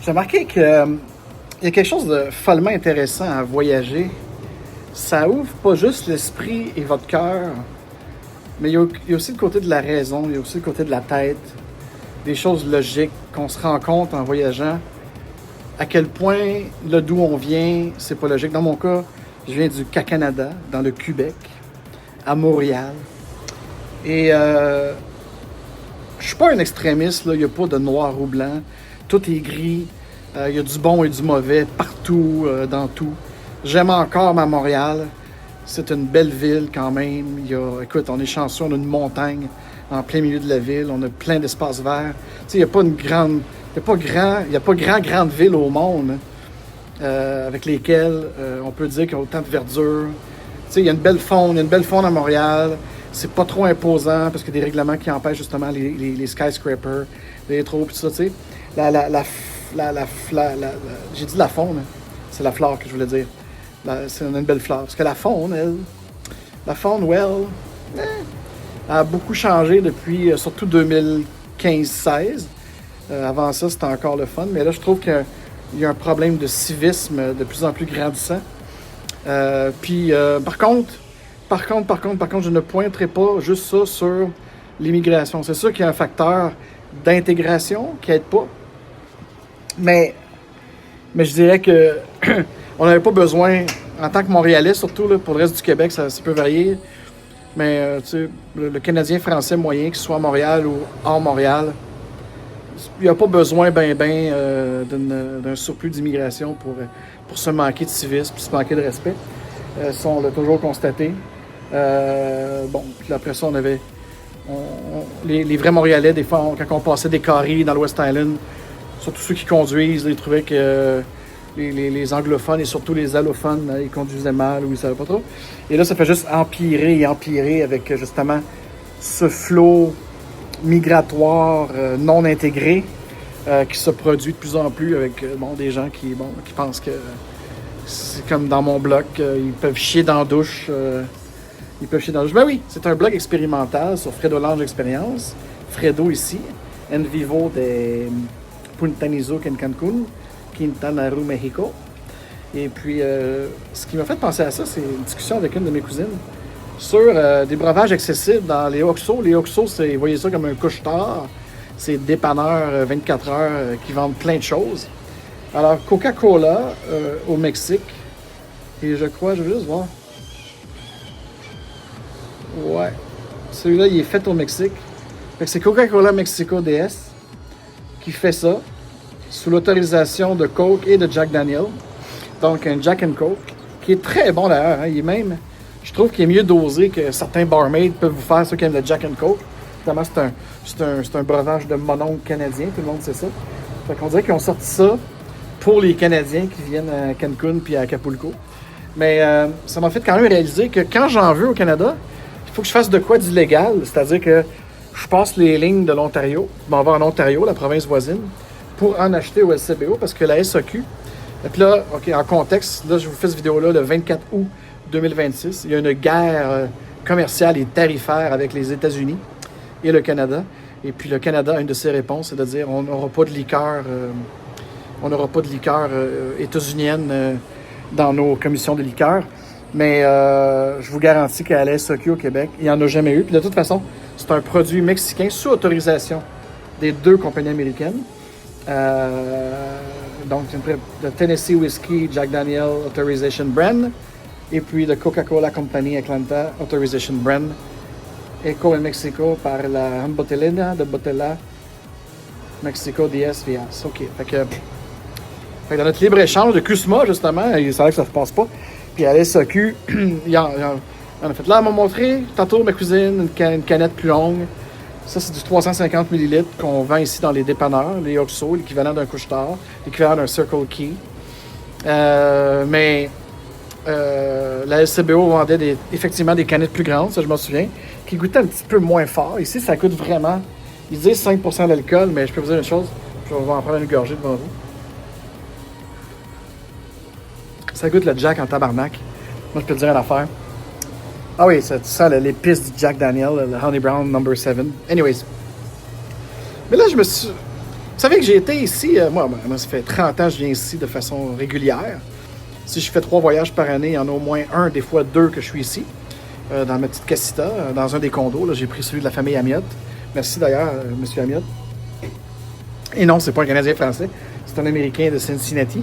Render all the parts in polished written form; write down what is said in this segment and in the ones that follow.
J'ai remarqué qu'il y a quelque chose de follement intéressant à voyager. Ça ouvre pas juste l'esprit et votre cœur, mais il y a aussi le côté de la raison, il y a aussi le côté de la tête, des choses logiques qu'on se rend compte en voyageant. À quel point, là d'où on vient, c'est pas logique. Dans mon cas, je viens du Canada, dans le Québec, à Montréal. Et je suis pas un extrémiste, là. Il n'y a pas de noir ou blanc. Tout est gris. Il y a du bon et du mauvais partout, dans tout. J'aime encore ma Montréal. C'est une belle ville quand même. Écoute, on est chanceux, on a une montagne en plein milieu de la ville. On a plein d'espaces verts. Tu sais, il n'y a pas une grande... Il n'y a pas grande ville au monde avec lesquelles on peut dire qu'il y a autant de verdure. Tu sais, il y a une belle faune à Montréal. C'est pas trop imposant parce qu'il y a des règlements qui empêchent justement les skyscrapers, les trop, tout ça, tu sais. J'ai dit la faune, c'est la flore que je voulais dire. C'est une belle flore. Parce que la faune, a beaucoup changé depuis surtout 2015-16. Avant ça, c'était encore le fun. Mais là, je trouve qu'il y a un problème de civisme de plus en plus grandissant. Par contre, je ne pointerai pas juste ça sur l'immigration. C'est sûr qu'il y a un facteur d'intégration qui n'aide pas. Mais je dirais que on n'avait pas besoin, en tant que Montréalais, surtout là, pour le reste du Québec, ça peut varier. Mais tu sais, le Canadien français moyen, qu'il soit à Montréal ou hors Montréal, il n'y a pas besoin d'un surplus d'immigration pour se manquer de civisme et se manquer de respect. Ça, on l'a toujours constaté. Puis après ça, on avait les vrais Montréalais, des fois, quand on passait des carrés dans l'West Island, surtout ceux qui conduisent, ils trouvaient que les anglophones et surtout les allophones, ils conduisaient mal ou ils ne savaient pas trop. Et là, ça fait juste empirer et empirer avec justement ce flot migratoire non intégré qui se produit de plus en plus avec des gens qui pensent que c'est comme dans mon bloc, ils peuvent chier dans la douche. Ben oui, c'est un blog expérimental sur Fredo Lounge Experience. Fredo ici, en vivo de Punta Nizuc en Cancun, Quintana Roo, Mexico. Et puis, ce qui m'a fait penser à ça, c'est une discussion avec une de mes cousines sur des breuvages accessibles dans les OXXO. Les OXXO, vous voyez ça comme un couche-tard. C'est dépanneurs 24 heures qui vendent plein de choses. Alors, Coca-Cola au Mexique. Et je vais juste voir. Ouais. Celui-là, il est fait au Mexique. Fait que c'est Coca-Cola Mexico DS qui fait ça sous l'autorisation de Coke et de Jack Daniel. Donc, un Jack and Coke qui est très bon d'ailleurs. Hein. Il est même... Je trouve qu'il est mieux dosé que certains barmaids peuvent vous faire, ceux qui aiment le Jack and Coke. Évidemment, c'est un breuvage de mon oncle canadien, tout le monde sait ça. Fait qu'on dirait qu'ils ont sorti ça pour les Canadiens qui viennent à Cancun puis à Acapulco. Mais ça m'a fait quand même réaliser que quand j'en veux au Canada, il faut que je fasse de quoi d'illégal. C'est-à-dire que je passe les lignes de l'Ontario, je m'en vais en Ontario, la province voisine, pour en acheter au LCBO parce que la SAQ... Et puis là, OK, en contexte, là, je vous fais cette vidéo-là le 24 août 2026. Il y a une guerre commerciale et tarifaire avec les États-Unis et le Canada. Et puis le Canada, une de ses réponses, c'est de dire on n'aura pas de liqueur, états-unienne dans nos commissions de liqueurs. Mais je vous garantis qu'à la SAQ au Québec, il n'y en a jamais eu. Puis de toute façon, c'est un produit mexicain sous autorisation des deux compagnies américaines. Donc, le Tennessee Whiskey Jack Daniel Authorization Brand et puis le Coca-Cola Company Atlanta Authorization Brand. Eco en Mexico par la Embotelena de Botella Mexico DS Vias. OK. Fait que dans notre libre-échange de CUSMA, justement, il savait que ça ne se passe pas. Puis à la SAQ, il en a fait là, elle m'a montré tantôt ma cousine une canette plus longue. Ça, c'est du 350 ml qu'on vend ici dans les dépanneurs, les OXXO, l'équivalent d'un couche-tard, l'équivalent d'un Circle Key. Mais la LCBO vendait effectivement des canettes plus grandes, ça je m'en souviens, qui goûtaient un petit peu moins fort. Ici, ça coûte vraiment, ils disent 5% d'alcool, mais je peux vous dire une chose, je vais en prendre une gorgée devant vous. Ça goûte le Jack en tabarnak. Moi, je peux te dire une affaire. Ah oui, ça sent l'épice du Jack Daniel, le Honey Brown No. 7. Anyways. Mais là, je me suis... Vous savez que j'ai été ici, moi, ça fait 30 ans que je viens ici de façon régulière. Si je fais 3 voyages par année, il y en a au moins un, des fois 2 que je suis ici, dans ma petite casita, dans un des condos. Là, j'ai pris celui de la famille Amiot. Merci d'ailleurs, M. Amiot. Et non, c'est pas un Canadien français, c'est un Américain de Cincinnati.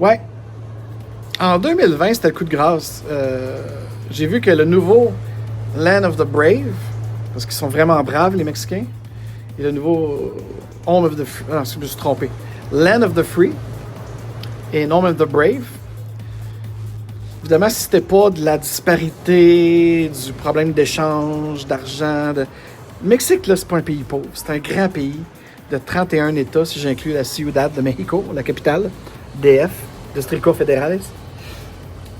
Ouais. En 2020, c'était le coup de grâce. J'ai vu que le nouveau Land of the Brave, parce qu'ils sont vraiment braves, les Mexicains, et le nouveau Home of the Free, non, je me suis trompé. Land of the Free et Home of the Brave. Évidemment, si c'était pas de la disparité, du problème d'échange, d'argent, le Mexique, là, c'est pas un pays pauvre. C'est un grand pays de 31 États, si j'inclus la Ciudad de México, la capitale, DF, Distrito Federales.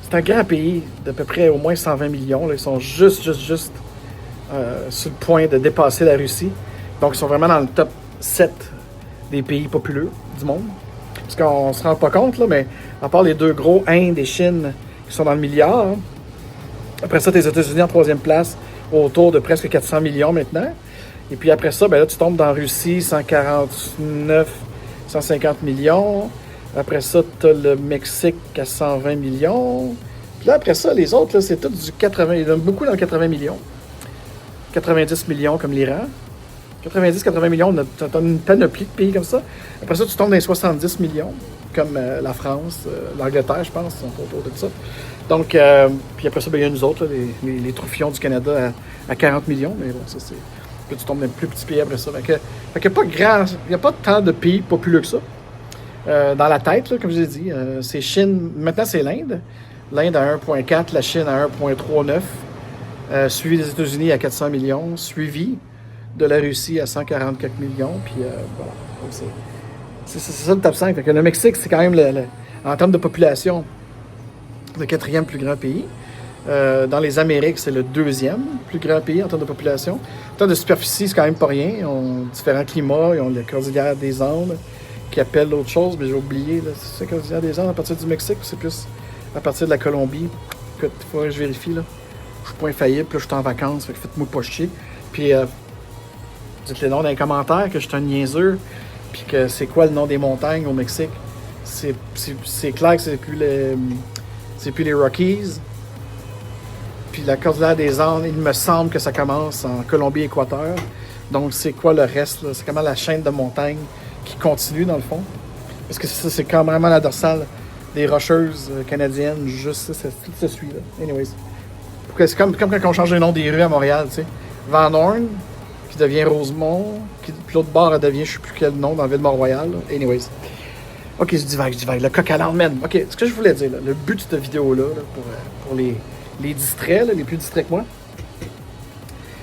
C'est un grand pays d'à peu près au moins 120 millions. Là. Ils sont juste sur le point de dépasser la Russie. Donc, ils sont vraiment dans le top 7 des pays populeux du monde. Parce qu'on ne se rend pas compte, là, mais à part les 2 gros, Inde et Chine, qui sont dans le milliard. Hein. Après ça, les États-Unis en 3e place, autour de presque 400 millions maintenant. Et puis après ça, ben là, tu tombes dans Russie, 149, 150 millions. Après ça, tu as le Mexique à 120 millions. Puis là, après ça, les autres, là, c'est tout du 80. Il y en a beaucoup dans 80 millions. 90 millions comme l'Iran. 90-80 millions, tu as une panoplie de pays comme ça. Après ça, tu tombes dans les 70 millions, comme la France, l'Angleterre, je pense, sont autour de ça. Donc, puis après ça, ben, il y a nous autres, là, les Troufions du Canada à 40 millions. Mais bon, ça, c'est. Puis tu tombes dans les plus petits pays après ça. Fait qu'il n'y a pas tant de pays populeux que ça. Dans la tête, là, comme je l'ai dit, c'est Chine. Maintenant, c'est l'Inde. L'Inde à 1,4, la Chine à 1,39, suivi des États-Unis à 400 millions, suivi de la Russie à 140 quelques millions. Puis voilà. C'est ça le top 5. Fait que le Mexique, c'est quand même, en termes de population, le 4e plus grand pays. Dans les Amériques, c'est le 2e plus grand pays en termes de population. En termes de superficie, c'est quand même pas rien. Ils ont différents climats. Ils ont la cordillère des Andes qui appelle l'autre chose, mais j'ai oublié. Là, c'est la cordillère des Andes à partir du Mexique ou c'est plus à partir de la Colombie? Il faudrait que je vérifie. Là. Je suis pas infaillible. Là, je suis en vacances. Fait que faites-moi pas chier. Puis dites-le nom dans les commentaires que je suis un niaiseux. Puis que c'est quoi le nom des montagnes au Mexique? C'est clair que c'est plus les Rockies. Puis la cordillère des Andes, il me semble que ça commence en Colombie-Équateur. Donc, c'est quoi le reste? Là? C'est comment la chaîne de montagnes qui continue, dans le fond. Parce que ça, c'est quand même la dorsale des Rocheuses canadiennes. Juste ça, tout se suit, là. Anyways. C'est comme quand on change le nom des rues à Montréal, tu sais. Van Horn, qui devient Rosemont, puis l'autre bord, elle devient, je sais plus quel nom, dans la ville de Mont-Royal. Là. Anyways. OK, je divague. Le coq à l'âne, man. OK, ce que je voulais dire, là, le but de cette vidéo-là, là, pour les distraits, là, les plus distraits que moi,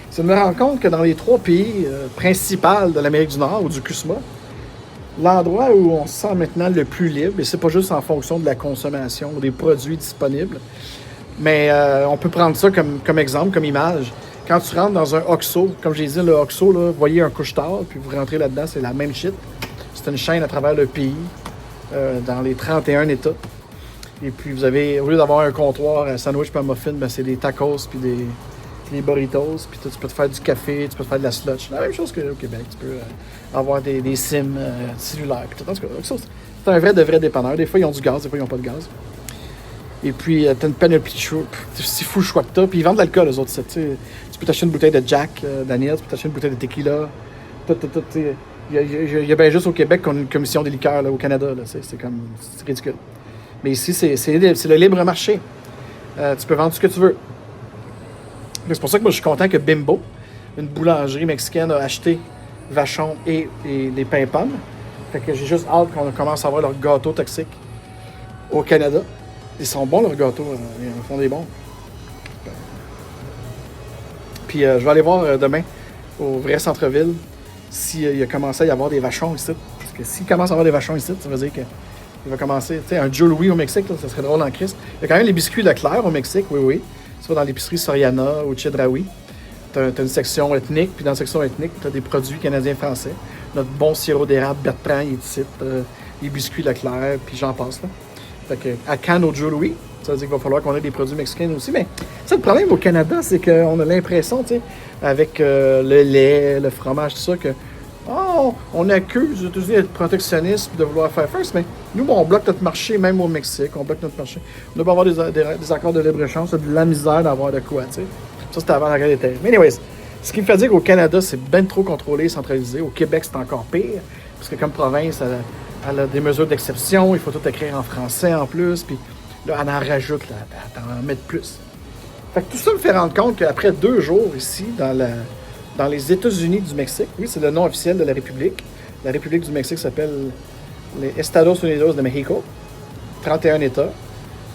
c'est de me rendre compte que dans les 3 pays principaux de l'Amérique du Nord, ou du CUSMA, l'endroit où on se sent maintenant le plus libre, et c'est pas juste en fonction de la consommation ou des produits disponibles, mais on peut prendre ça comme exemple, comme image. Quand tu rentres dans un OXXO, comme j'ai dit, le OXXO, là, vous voyez un couche-tard, puis vous rentrez là-dedans, c'est la même shit. C'est une chaîne à travers le pays, dans les 31 États. Et puis vous avez, au lieu d'avoir un comptoir à sandwich puis un muffin, ben, c'est des tacos puis des burritos. Puis tu peux te faire du café, tu peux te faire de la sludge. La même chose qu'au Québec. Tu peux avoir des sims cellulaires. Puis tout. En tout cas, c'est un vrai dépanneur. Des fois, ils ont du gaz, des fois, ils n'ont pas de gaz. Et puis, tu as une panoplie de choix. C'est fou le choix que tu as. Puis ils vendent de l'alcool, les autres. Tu peux t'acheter une bouteille de Jack Daniel, tu peux t'acheter une bouteille de tequila. Il y a bien juste au Québec qu'on a une commission des liqueurs là, au Canada. C'est ridicule. Mais ici, c'est le libre marché. Tu peux vendre ce que tu veux. C'est pour ça que moi, je suis content que Bimbo, une boulangerie mexicaine, a acheté Vachon et les pains pommes. Fait que j'ai juste hâte qu'on commence à avoir leurs gâteaux toxiques au Canada. Ils sont bons, leurs gâteaux. Ils font des bons. Puis je vais aller voir demain, au vrai centre-ville, s'il a commencé à y avoir des Vachons ici. Parce que s'il commence à avoir des Vachons ici, ça veut dire que il va commencer, tu sais, un Joe Louis au Mexique, là, ça serait drôle en Christ. Il y a quand même les biscuits Leclerc au Mexique, oui. Tu vas dans l'épicerie Soriana ou Chedraui. Tu as une section ethnique, puis dans la section ethnique, tu as des produits canadiens-français. Notre bon sirop d'érable Bertrand, il est ici. Les biscuits Leclerc, puis j'en passe, là. Fait que, à Cannes au Joe Louis, Ça veut dire qu'il va falloir qu'on ait des produits mexicains aussi. Mais ça, le problème au Canada, c'est qu'on a l'impression, tu sais, avec le lait, le fromage, tout ça, que on accuse les États-Unis d'être protectionnistes de vouloir faire first, mais nous, on bloque notre marché, même au Mexique, on bloque notre marché. On ne doit pas avoir des accords de libre-échange, c'est de la misère d'avoir de quoi, tu sais. Ça, c'était avant la guerre des terres. Mais anyways, ce qui me fait dire qu'au Canada, c'est bien trop contrôlé et centralisé. Au Québec, c'est encore pire, parce que comme province, elle a des mesures d'exception, il faut tout écrire en français en plus, puis là, elle en rajoute, là, elle en met plus. Fait que tout ça me fait rendre compte qu'après 2 jours ici, dans les États-Unis du Mexique, oui, c'est le nom officiel de la République. La République du Mexique s'appelle les Estados Unidos de México. 31 États,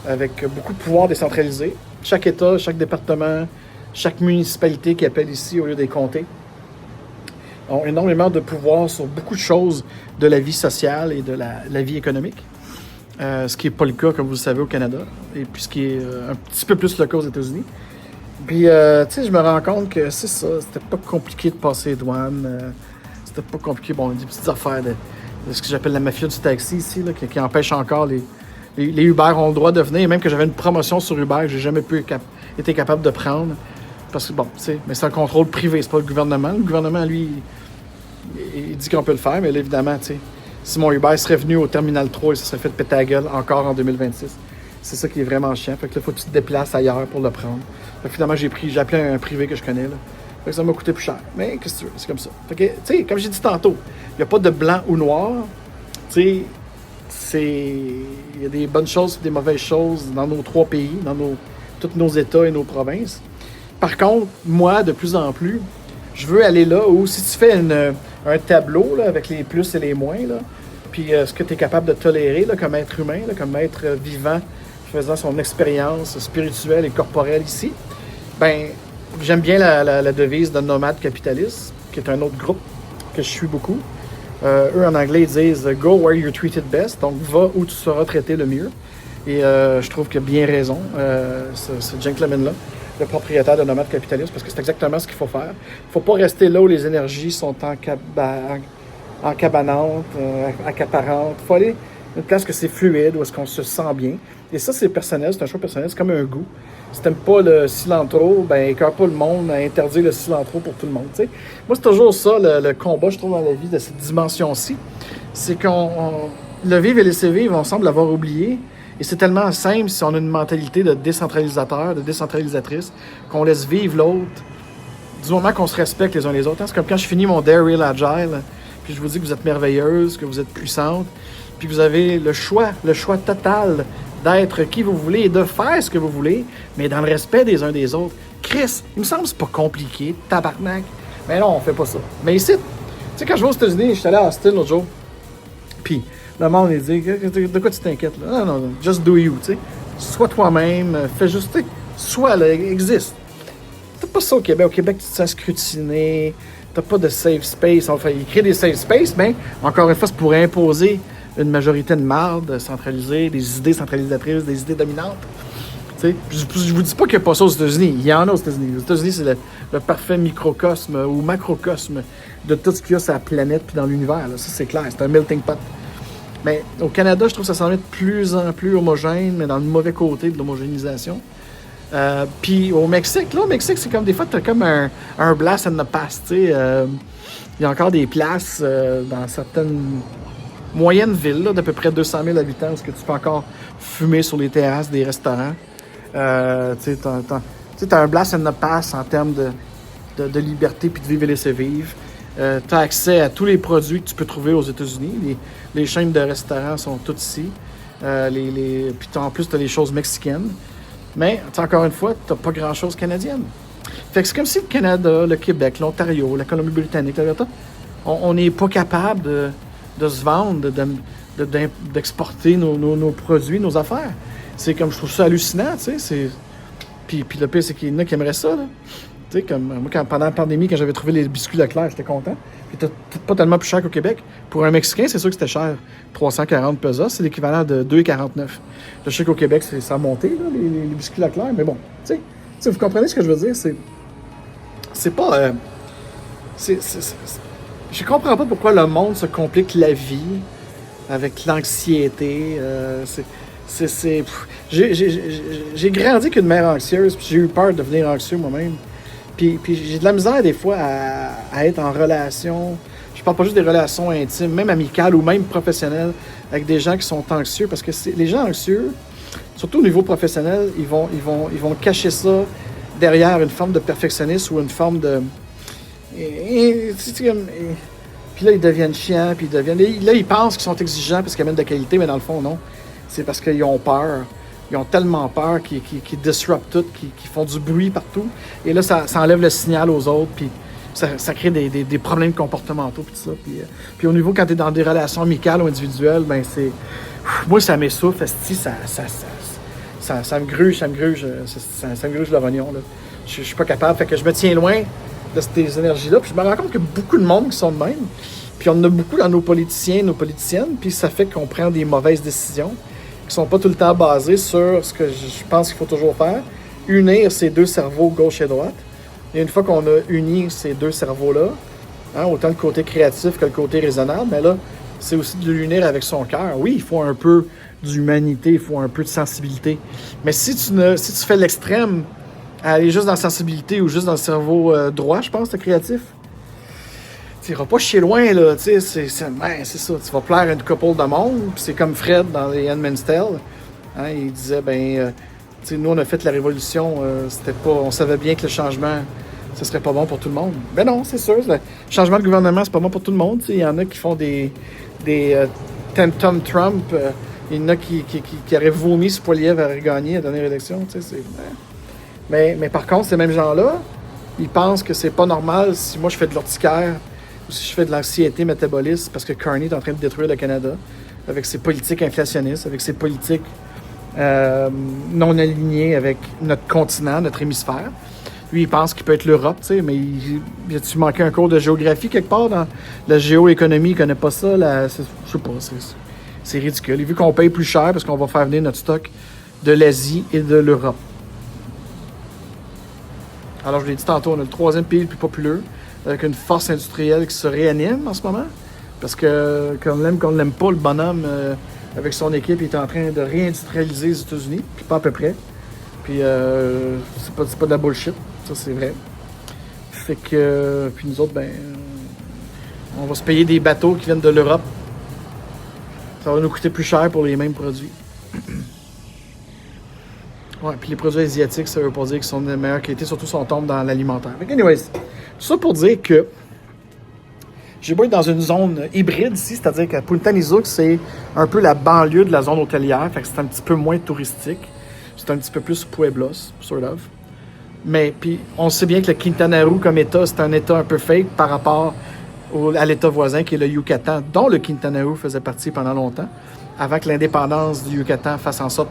avec beaucoup de pouvoirs décentralisés. Chaque État, chaque département, chaque municipalité qui appelle ici au lieu des comtés ont énormément de pouvoir sur beaucoup de choses de la vie sociale et de la vie économique. Ce qui n'est pas le cas, comme vous le savez, au Canada. Et puis ce qui est un petit peu plus le cas aux États-Unis. Puis, tu sais, je me rends compte que c'est ça, c'était pas compliqué de passer les douanes. C'était pas compliqué, bon, des petites affaires de ce que j'appelle la mafia du taxi ici, là, qui empêche encore les Uber ont le droit de venir. Et même que j'avais une promotion sur Uber, j'ai jamais été capable de prendre. Parce que, bon, tu sais, mais c'est un contrôle privé, c'est pas le gouvernement. Le gouvernement, lui, il dit qu'on peut le faire, mais là, évidemment, tu sais, si mon Uber serait venu au Terminal 3, il se serait fait péter la gueule encore en 2026. C'est ça qui est vraiment chiant. Fait que là, faut que tu te déplaces ailleurs pour le prendre. Fait que finalement, j'ai appelé un privé que je connais, là. Fait que ça m'a coûté plus cher. Mais qu'est-ce que tu veux, c'est comme ça. Fait que, tu sais, comme j'ai dit tantôt, il n'y a pas de blanc ou noir. Tu sais, il y a des bonnes choses et des mauvaises choses dans nos 3 pays, dans tous nos États et nos provinces. Par contre, moi, de plus en plus, je veux aller là où, si tu fais un tableau là, avec les plus et les moins, là, puis ce que tu es capable de tolérer là, comme être humain, là, comme être vivant, faisant son expérience spirituelle et corporelle ici, ben j'aime bien la devise de Nomade Capitalist, qui est un autre groupe que je suis beaucoup. Eux, en anglais, ils disent « Go where you're treated best », donc « Va où tu seras traité le mieux ». Et je trouve qu'il a bien raison, ce gentleman-là, le propriétaire de Nomade Capitalist, parce que c'est exactement ce qu'il faut faire. Il ne faut pas rester là où les énergies sont encabanantes, accaparantes. Il faut aller à une place que c'est fluide, où est-ce qu'on se sent bien. Et ça, c'est personnel, c'est un choix personnel, c'est comme un goût. Si t'aimes pas le cilantro, ben écœure pas le monde à interdire le cilantro pour tout le monde. T'sais. Moi, c'est toujours ça, le combat, je trouve, dans la vie de cette dimension-ci. C'est le vivre et laisser vivre, on semble l'avoir oublié. Et c'est tellement simple si on a une mentalité de décentralisateur, de décentralisatrice, qu'on laisse vivre l'autre du moment qu'on se respecte les uns les autres. Hein? C'est comme quand je finis mon Dare Real Agile, puis je vous dis que vous êtes merveilleuse, que vous êtes puissante, puis que vous avez le choix total d'être qui vous voulez et de faire ce que vous voulez, mais dans le respect des uns des autres. Chris, il me semble que c'est pas compliqué, tabarnak. Mais non, on fait pas ça. Mais ici, tu sais, quand je vais aux États-Unis, je suis allé à Austin l'autre jour, puis le monde, il dit, de quoi tu t'inquiètes, là? Non, just do you, tu sais. Sois toi-même, fais juste, tu sais, sois, là, existe. T'as pas ça au Québec. Au Québec, tu te sens scrutiné, t'as pas de safe space. Enfin, ils créent des safe space, mais encore une fois, c'est pour imposer une majorité de marde centralisée, des idées centralisatrices, des idées dominantes. Tu sais, je vous dis pas qu'il n'y a pas ça aux États-Unis. Il y en a aux États-Unis. Aux États-Unis, c'est le parfait microcosme ou macrocosme de tout ce qu'il y a sur la planète puis dans l'univers. Là. Ça, c'est clair. C'est un melting pot. Mais au Canada, je trouve que ça s'en est de plus en plus homogène, mais dans le mauvais côté de l'homogénéisation. Puis au Mexique, c'est comme des fois, tu as comme un blast in the past. Il y a encore des places dans certaines moyennes villes d'à peu près 200 000 habitants où tu peux encore fumer sur les terrasses des restaurants. Tu as un blast in the past en termes de liberté puis de vivre et laisser vivre. Tu as accès à tous les produits que tu peux trouver aux États-Unis. Les chaînes de restaurants sont toutes ici. Puis en plus, tu as les choses mexicaines. Mais, encore une fois, tu n'as pas grand-chose canadienne. Fait que c'est comme si le Canada, le Québec, l'Ontario, la Colombie-Britannique, on n'est pas capable de se vendre, d'exporter nos produits, nos affaires. C'est comme, je trouve ça hallucinant, tu sais. Puis le pire, c'est qu'il y en a qui aimeraient ça, là. Tu sais, comme moi, pendant la pandémie, quand j'avais trouvé les biscuits Leclerc, j'étais content. Puis c'était pas tellement plus cher qu'au Québec. Pour un Mexicain, c'est sûr que c'était cher. 340 pesos, c'est l'équivalent de 2,49. Je sais qu'au Québec, ça a monté, là, les biscuits Leclerc, mais bon, tu sais, vous comprenez ce que je veux dire? C'est pas... je comprends pas pourquoi le monde se complique la vie avec l'anxiété. J'ai grandi avec une mère anxieuse, puis j'ai eu peur de devenir anxieux moi-même. Puis j'ai de la misère des fois à être en relation. Je parle pas juste des relations intimes, même amicales ou même professionnelles, avec des gens qui sont anxieux. Parce que les gens anxieux, surtout au niveau professionnel, ils vont cacher ça derrière une forme de perfectionnisme ou une forme de... Puis là, ils deviennent chiants, puis là, ils pensent qu'ils sont exigeants parce qu'ils amènent de la qualité, mais dans le fond, non. C'est parce qu'ils ont peur. Ils ont tellement peur qu'ils disruptent tout, qu'ils font du bruit partout. Et là, ça enlève le signal aux autres, puis ça crée des problèmes comportementaux, puis tout ça. Puis au niveau, quand tu es dans des relations amicales ou individuelles, ben c'est... Moi, ça m'essouffle, ça me gruge, ça me gruge le rognon, là. Je suis pas capable, fait que je me tiens loin de ces énergies-là. Puis je me rends compte qu'il y a beaucoup de monde qui sont de même. Puis on en a beaucoup dans nos politiciens, nos politiciennes, puis ça fait qu'on prend des mauvaises décisions qui sont pas tout le temps basées sur ce que je pense qu'il faut toujours faire, unir ces deux cerveaux, gauche et droite. Et une fois qu'on a uni ces deux cerveaux-là, hein, autant le côté créatif que le côté raisonnable, mais là, c'est aussi de l'unir avec son cœur. Oui, il faut un peu d'humanité, il faut un peu de sensibilité. Mais si tu fais l'extrême, aller juste dans la sensibilité ou juste dans le cerveau droit, je pense, le créatif, tu n'iras pas chier loin, là, tu sais, c'est ça, tu vas plaire à une couple de monde, puis c'est comme Fred dans les Handmaid's Tale, hein, il disait, tu sais, nous, on a fait la révolution, on savait bien que le changement, ce serait pas bon pour tout le monde. Ben non, c'est sûr, le changement de gouvernement, c'est pas bon pour tout le monde, tu sais, il y en a qui font des Tom Trump, il y en a qui auraient vomi si Poilievre avait gagné à la dernière élection, tu sais, mais par contre, ces mêmes gens-là, ils pensent que c'est pas normal si moi je fais de l'urticaire ou si je fais de l'anxiété métaboliste parce que Carney est en train de détruire le Canada avec ses politiques inflationnistes, avec ses politiques non alignées avec notre continent, notre hémisphère. Lui, il pense qu'il peut être l'Europe, tu sais, mais il a-tu manqué un cours de géographie quelque part dans la géoéconomie? Il connaît pas ça. Je sais pas, c'est ridicule. Et vu qu'on paye plus cher parce qu'on va faire venir notre stock de l'Asie et de l'Europe. Alors, je l'ai dit tantôt, on a le troisième pays le plus populeux, avec une force industrielle qui se réanime en ce moment. Parce que, qu'on ne l'aime pas, le bonhomme, avec son équipe, il est en train de réindustrialiser les États-Unis, puis pas à peu près. Puis, c'est pas de la bullshit, ça c'est vrai. Fait que, puis nous autres, on va se payer des bateaux qui viennent de l'Europe. Ça va nous coûter plus cher pour les mêmes produits. Ouais, puis les produits asiatiques, ça veut pas dire qu'ils sont de meilleure qualité, surtout si on tombe dans l'alimentaire. Fait que anyways, tout ça pour dire que j'ai beau être dans une zone hybride ici, c'est-à-dire qu'à Punta Nizuc, c'est un peu la banlieue de la zone hôtelière, fait que c'est un petit peu moins touristique. C'est un petit peu plus Pueblos, sort of. Mais puis, on sait bien que le Quintana Roo comme État, c'est un État un peu fake par rapport à l'État voisin qui est le Yucatan, dont le Quintana Roo faisait partie pendant longtemps, avant que l'indépendance du Yucatan fasse en sorte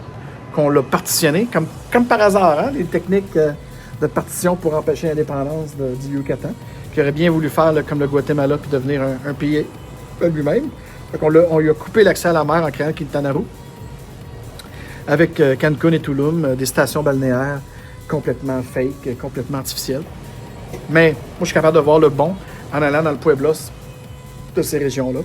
qu'on l'a partitionné, comme par hasard, hein, les techniques de partition pour empêcher l'indépendance du Yucatan, qui aurait bien voulu faire comme le Guatemala puis devenir un pays lui-même. Donc on lui a coupé l'accès à la mer en créant Quintana Roo, avec Cancun et Tulum, des stations balnéaires complètement fake, complètement artificielles. Mais moi, je suis capable de voir le bon en allant dans le Pueblos de ces régions-là.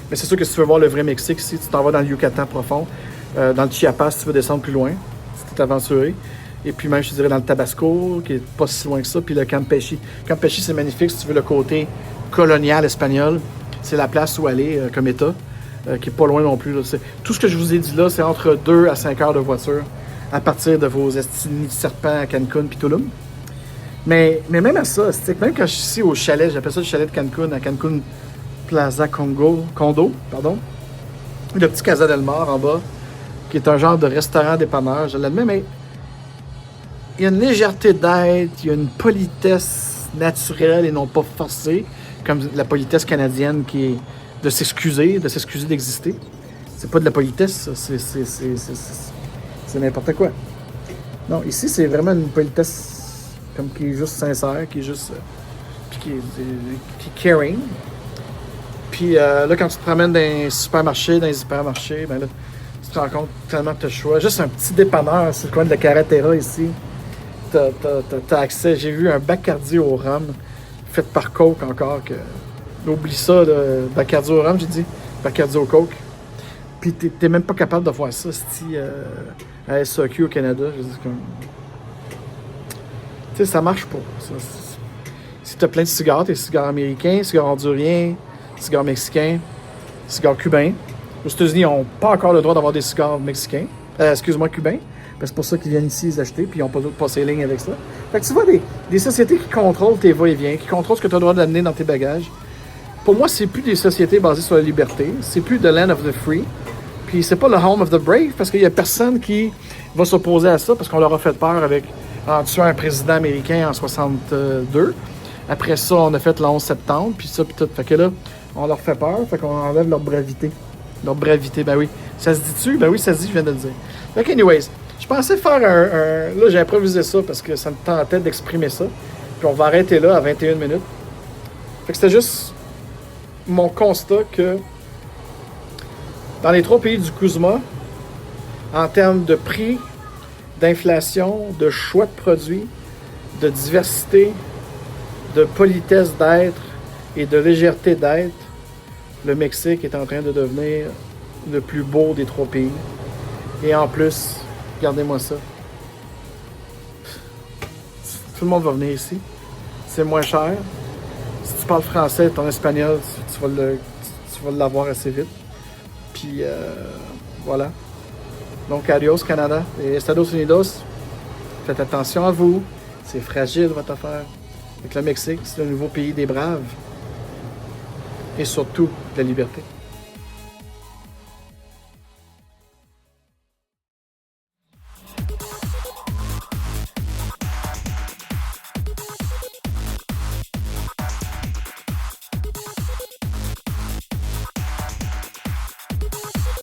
Mais c'est sûr que si tu veux voir le vrai Mexique, si tu t'en vas dans le Yucatan profond, dans le Chiapas, si tu veux descendre plus loin, si tu es aventuré. Et puis même, je te dirais, dans le Tabasco, qui est pas si loin que ça, puis le Campeche. Campeche, c'est magnifique si tu veux le côté colonial espagnol. C'est la place où aller comme État, qui est pas loin non plus. Là. Tout ce que je vous ai dit là, c'est entre 2 à 5 heures de voiture à partir de vos estinis de serpents à Cancun puis Tulum. Mais même à ça, même quand je suis ici au chalet, j'appelle ça le chalet de Cancun, à Cancun Plaza Condo, le petit Casa del Mar en bas, qui est un genre de restaurant dépanneur, je l'admets, mais il y a une légèreté d'être, il y a une politesse naturelle et non pas forcée, comme la politesse canadienne qui est de s'excuser d'exister. C'est pas de la politesse, ça, c'est n'importe quoi. Non, ici, c'est vraiment une politesse comme qui est juste sincère, qui est juste... puis qui est caring. Puis là, quand tu te promènes dans les supermarchés, ben là, tu te rends compte tellement que tu as le choix. Juste un petit dépanneur sur le coin de la Carretera ici. T'as accès. J'ai vu un Bacardi au rhum fait par Coke encore. Oublie ça, le Bacardi au rhum, j'ai dit. Bacardi au Coke. Puis t'es même pas capable de voir ça, à SAQ au Canada. Je dis comme... Tu sais, ça marche pas. Si t'as plein de cigares, t'as cigares américains, cigares honduriens, cigares mexicains, cigares cubains. Aux États-Unis, ils n'ont pas encore le droit d'avoir des cigares mexicains. Excuse-moi, cubains. C'est pour ça qu'ils viennent ici les acheter, puis ils n'ont pas le droit de passer les lignes avec ça. Fait que tu vois, des sociétés qui contrôlent tes va-et-vient, qui contrôlent ce que tu as le droit d'amener dans tes bagages. Pour moi, c'est plus des sociétés basées sur la liberté. C'est plus the land of the free. Puis c'est pas le home of the brave, parce qu'il y a personne qui va s'opposer à ça, parce qu'on leur a fait peur en tuant un président américain en 62. Après ça, on a fait le 11 septembre, puis ça, puis tout. Fait que là, on leur fait peur, fait qu'on enlève leur bravité. Leur bravité, ben oui. Ça se dit-tu? Ben oui, ça se dit, je viens de le dire. Fait que anyways, je pensais faire là, j'ai improvisé ça parce que ça me tentait d'exprimer ça. Puis on va arrêter là à 21 minutes. Fait que c'était juste mon constat que dans les 3 pays du CUSMA, en termes de prix, d'inflation, de choix de produits, de diversité, de politesse d'être et de légèreté d'être, le Mexique est en train de devenir le plus beau des 3 pays. Et en plus, regardez-moi ça. Tout le monde va venir ici. C'est moins cher. Si tu parles français, ton espagnol, tu vas l'avoir assez vite. Puis voilà. Donc, adios Canada et Estados Unidos. Faites attention à vous. C'est fragile votre affaire. Avec le Mexique, c'est le nouveau pays des braves. Et surtout, de la liberté.